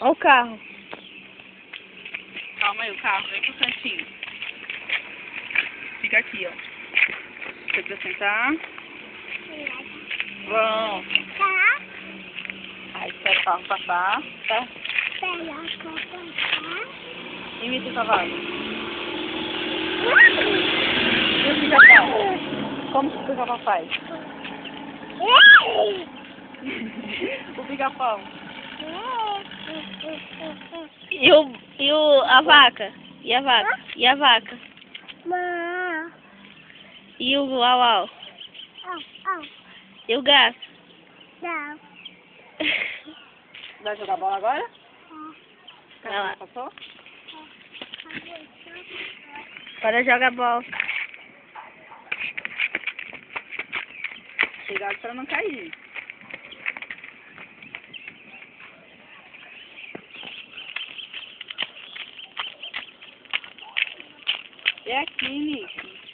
Olha o carro. Calma aí, o carro, vem pro cantinho. Fica aqui, ó. Você precisa sentar. Vão. Aí espera o carro passar, tá? Imita o cavalo. E o pica-pau? Como que o pica-pau faz? O pica-pau. A vaca? E a vaca? E a vaca? E o au-au? E o gato? Vai jogar bola agora? Vai lá. Passou? Agora joga a bola. Cuidado pra não cair. É aqui, Nick.